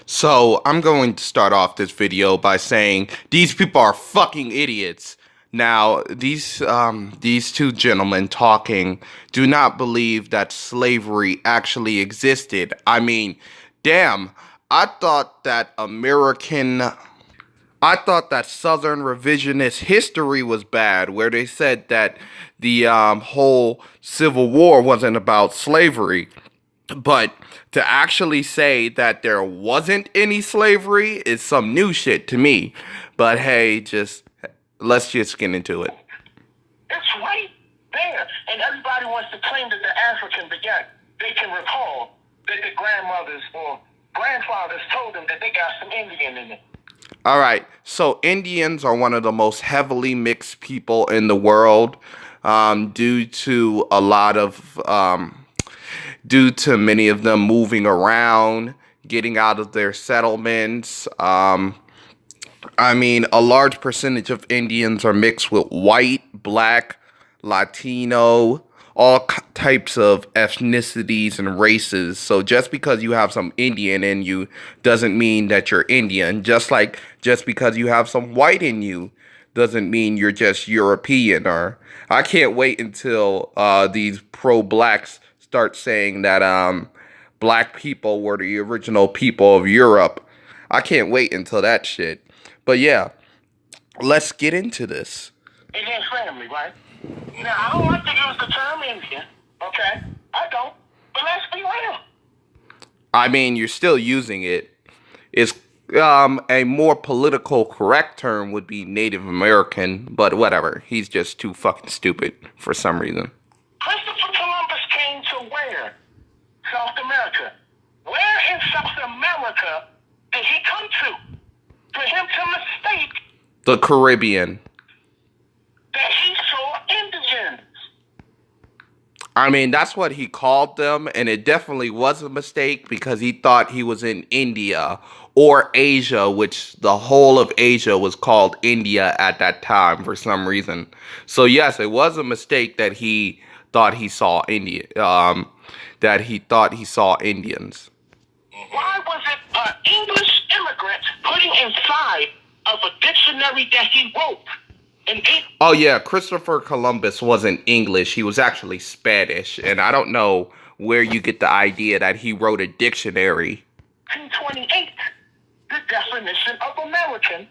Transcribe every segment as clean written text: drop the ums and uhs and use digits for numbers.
So I'm going to start off this video by saying these people are fucking idiots. Now, these two gentlemen talking do not believe that slavery actually existed. I mean, damn, I thought that Southern revisionist history was bad, where they said that the whole Civil War wasn't about slavery. But to actually say that there wasn't any slavery is some new shit to me. But hey, let's just get into it. It's right there. And everybody wants to claim that they're African, but yet they can recall that their grandmothers or grandfathers told them that they got some Indian in it. All right, so Indians are one of the most heavily mixed people in the world, due to due to many of them moving around, getting out of their settlements. I mean, a large percentage of Indians are mixed with white, black, Latino, types of ethnicities and races. So just because you have some Indian in you doesn't mean that you're Indian. Just because you have some white in you doesn't mean you're just European. Or I can't wait until these pro-blacks start saying that black people were the original people of Europe. I can't wait until that shit. But yeah, let's get into this. Indian family, right? Now, I don't like to use the term Indian, okay? I don't. But let's be real. I mean, you're still using it. It's a more political correct term would be Native American, but whatever. He's just too fucking stupid for some reason. Christopher Columbus came to where? South America. Where in South America did he come to? For him to mistake The Caribbean. that he saw Indians. I mean, that's what he called them, and it definitely was a mistake because he thought he was in India or Asia, which the whole of Asia was called India at that time for some reason. So yes, it was a mistake that he thought he saw India, that he thought he saw Indians. Why was it an English immigrant putting inside of a dictionary that he wrote? Oh yeah, Christopher Columbus wasn't English. He was actually Spanish, and I don't know where you get the idea that he wrote a dictionary. 1928, the definition of American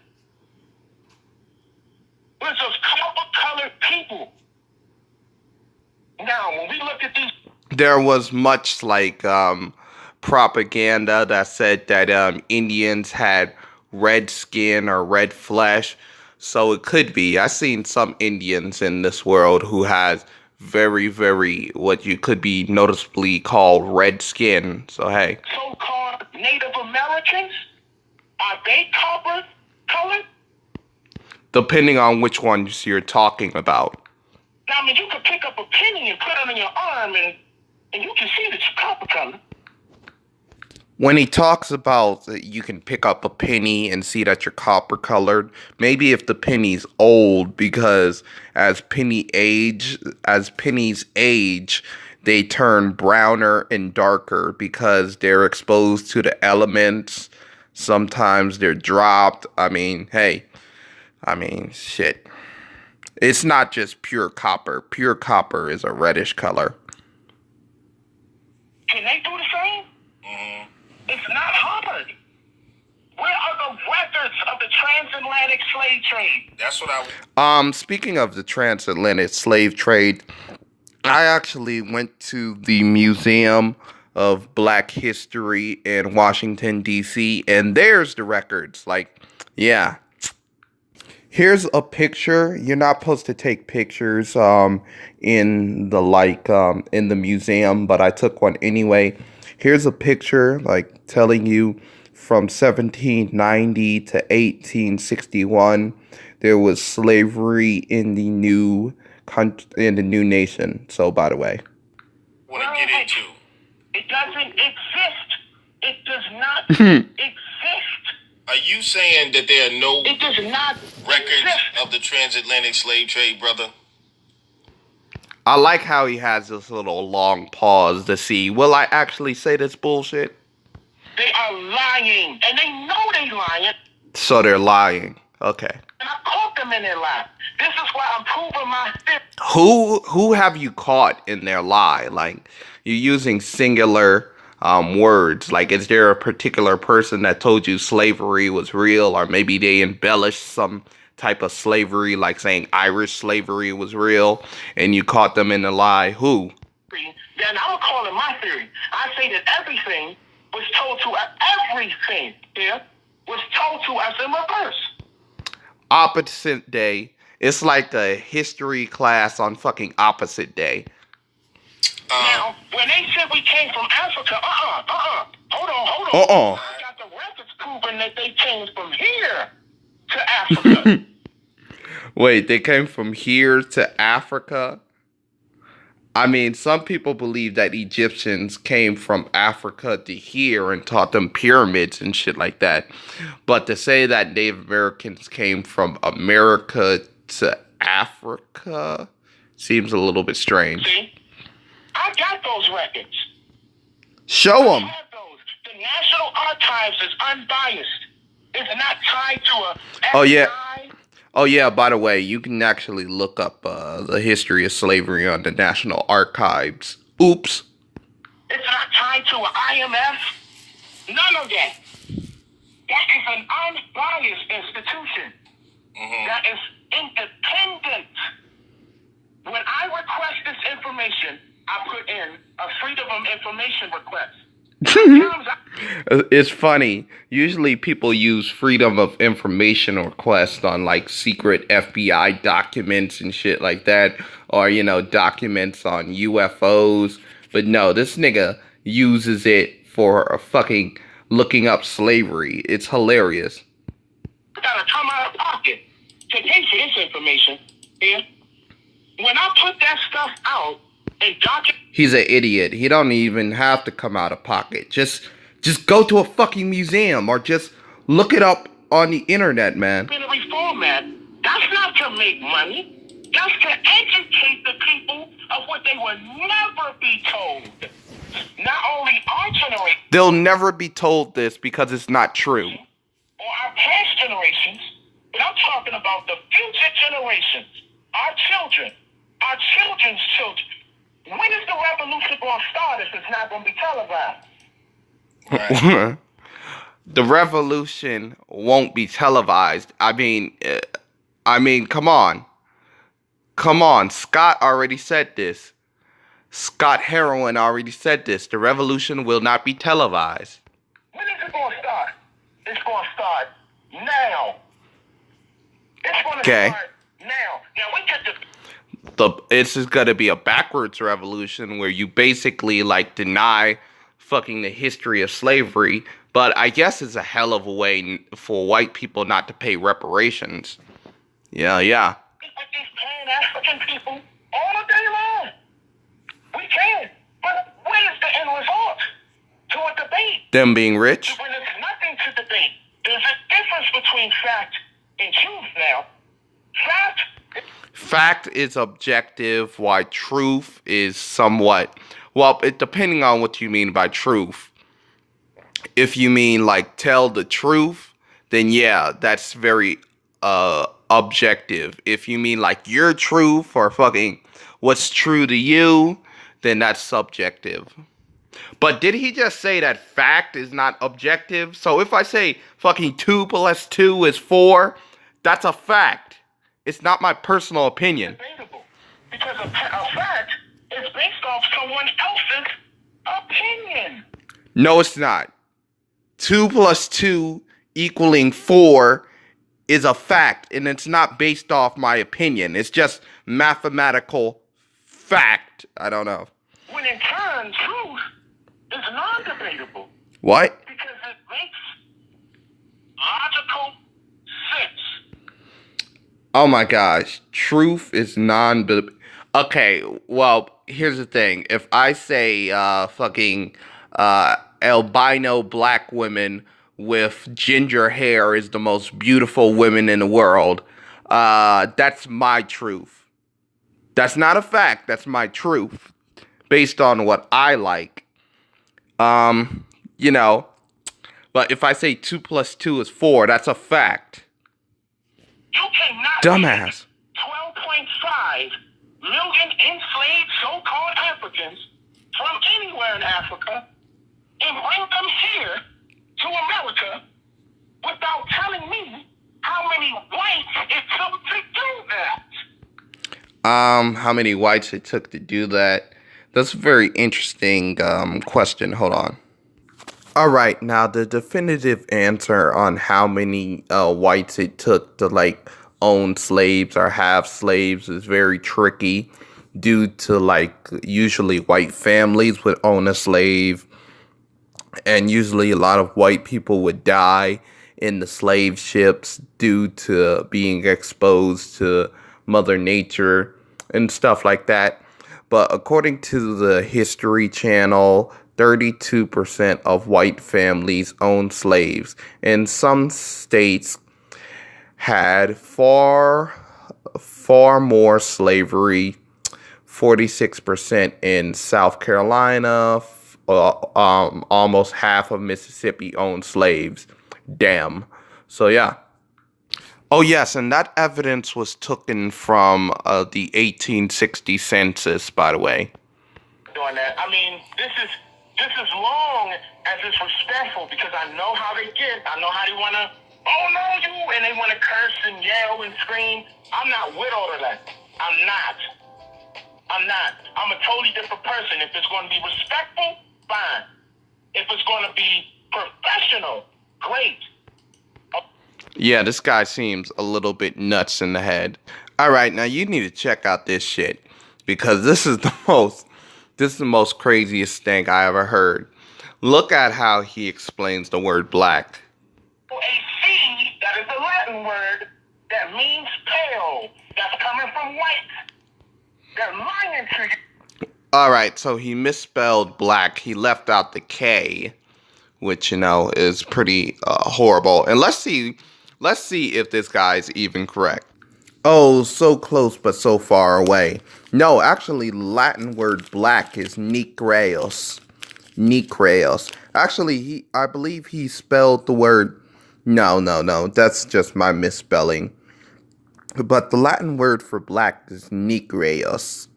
was of copper-colored people. Now, when we look at these, There was much propaganda that said that Indians had red skin or red flesh. So it could be. I've seen some Indians in this world who has very, very what you could be noticeably called red skin. So hey, so-called Native Americans, are they copper-colored? depending on which ones you're talking about. Now, I mean, you could pick up a penny and put it on your arm, and you can see that you're copper-colored. When he talks about that you can pick up a penny and see that you're copper colored, maybe if the penny's old, because as pennies age, they turn browner and darker because they're exposed to the elements. Sometimes they're dropped. I mean, shit. It's not just pure copper. Pure copper is a reddish color. Can they do the same? It's not hard. Where are the records of the transatlantic slave trade? That's what Speaking of the transatlantic slave trade, I actually went to the Museum of Black History in Washington, D.C., and there's the records. Yeah. Here's a picture. You're not supposed to take pictures in the museum, but I took one anyway. Here's a picture telling you from 1790 to 1861 there was slavery in the new nation. So by the way, what to get into? It doesn't exist. It does not exist. Are you saying that there are no It does not records exist. of the transatlantic slave trade, brother? I like how he has this little long pause to see, will I actually say this bullshit? They are lying, and they know they lying. So they're lying. Okay. And I caught them in their lie. This is why I'm proving my theory. Who have you caught in their lie? Like, you're using singular words. Like, is there a particular person that told you slavery was real, or maybe they embellished some type of slavery, like saying Irish slavery was real, and you caught them in the lie? Who? Then I don't call it my theory. I say that everything was told to everything here was told to us in reverse. Opposite day. It's like a history class on fucking opposite day. Now, when they said we came from Africa, hold on. I got the records proving that they came from here to Africa. Wait, they came from here to Africa? I mean, some people believe that Egyptians came from Africa to here and taught them pyramids and shit like that. But to say that Native Americans came from America to Africa seems a little bit strange. See? I got those records. Show them. I have those. The National Archives is unbiased. It's not tied to a Oh, yeah. FBI. Oh, yeah, by the way, you can actually look up the history of slavery on the National Archives. Oops. It's not tied to an IMF. None of that. That is an unbiased institution. That is independent. When I request this information, I put in a Freedom of Information request. It's funny. Usually people use freedom of information request on like secret FBI documents and shit like that. Or, you know, documents on UFOs. But no, this nigga uses it for fucking looking up slavery. It's hilarious. I gotta come out of pocket to pay for this information. Yeah. When I put that stuff out and document. He's an idiot. He don't even have to come out of pocket. Just go to a fucking museum or just look it up on the internet, man. In a reformat, that's not to make money. That's to educate the people of what they will never be told. Not only our generation. They'll never be told this because it's not true. Or our past generations, but I'm talking about the future generations. Our children. Our children's children. When is the revolution going to start if it's not going to be televised? Right. The revolution won't be televised. I mean, come on. Come on. Scott already said this. Scott Heroin already said this. The revolution will not be televised. When is it going to start? It's going to start now. It's going to start now. Now, we get the... It's just gonna be a backwards revolution where you basically like deny fucking the history of slavery, but I guess it's a hell of a way for white people not to pay reparations. Yeah. We could just pan African people all day long. We can, but what is the end result to a debate? Them being rich? When there's nothing to debate, there's a difference between fact and truth now. Fact is objective, while truth is somewhat, well, it depending on what you mean by truth. If you mean like tell the truth, then yeah, that's very objective. If you mean like your truth or fucking what's true to you, then that's subjective. But did he just say that fact is not objective? So if I say fucking 2 + 2 is 4, that's a fact. It's not my personal opinion. Debatable. Because a fact is based off someone else's opinion. No, it's not. 2 + 2 = 4 is a fact, and it's not based off my opinion. It's just mathematical fact. I don't know. When in turn, truth is non-debatable. What? Because it makes logical sense. Oh my gosh. Truth is okay, well, here's the thing. If I say fucking albino black women with ginger hair is the most beautiful women in the world, that's my truth. That's not a fact. That's my truth. Based on what I like. You know, But if I say 2 plus 2 is 4, that's a fact. You cannot Dumbass. 12.5 million enslaved so-called Africans from anywhere in Africa and bring them here to America without telling me how many whites it took to do that. How many whites it took to do that? That's a very interesting question. Hold on. All right, now the definitive answer on how many whites it took to like own slaves or have slaves is very tricky due to like usually white families would own a slave, and usually a lot of white people would die in the slave ships due to being exposed to Mother Nature and stuff like that. But according to the History Channel, 32% of white families own slaves, and some states had far more slavery. 46% in South Carolina, almost half of Mississippi owned slaves. Damn. So yeah. Oh yes, and that evidence was taken from the 1860 census, by the way. Doing that. I mean, this is long as it's respectful, because I know how they get. I know how they want to, oh no, you, and they want to curse and yell and scream. I'm not with all of that. I'm not. I'm a totally different person. If it's going to be respectful, fine. If it's going to be professional, great. Yeah, this guy seems a little bit nuts in the head. All right, now you need to check out this shit, because this is the most craziest thing I ever heard. Look at how he explains the word black. A C, that is a Latin word that means pale. That's coming from white. They're lying to you. All right, so he misspelled black. He left out the K, which, you know, is pretty horrible. And let's see if this guy's even correct. Oh, so close but so far away. No, actually, Latin word black is negreus. Negreus. Actually, I believe he spelled the word. No, that's just my misspelling. But the Latin word for black is negreus.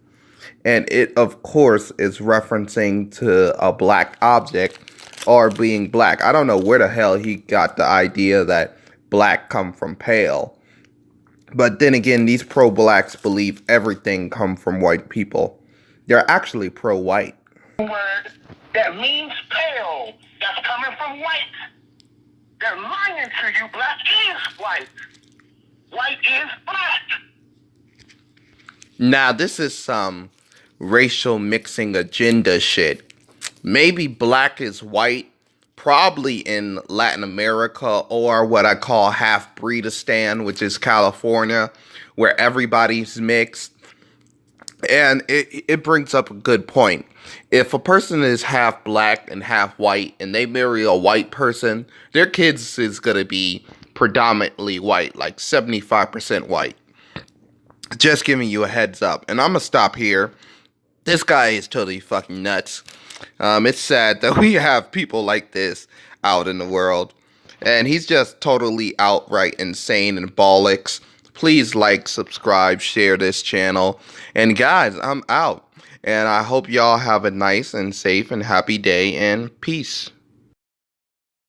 And it, of course, is referencing to a black object or being black. I don't know where the hell he got the idea that black come from pale. But then again, these pro-blacks believe everything come from white people. They're actually pro-white. Word that means pale. That's coming from white. They're lying to you. Black is white. White is black. Now, this is some racial mixing agenda shit. Maybe black is white, probably in Latin America, or what I call half-breedistan, which is California, where everybody's mixed. And it brings up a good point. If a person is half black and half white, and they marry a white person, their kids is going to be predominantly white, like 75% white. Just giving you a heads up. And I'm going to stop here. This guy is totally fucking nuts. It's sad that we have people like this out in the world. And he's just totally outright insane and bollocks. Please like, subscribe, share this channel. And guys, I'm out. And I hope y'all have a nice and safe and happy day, and peace.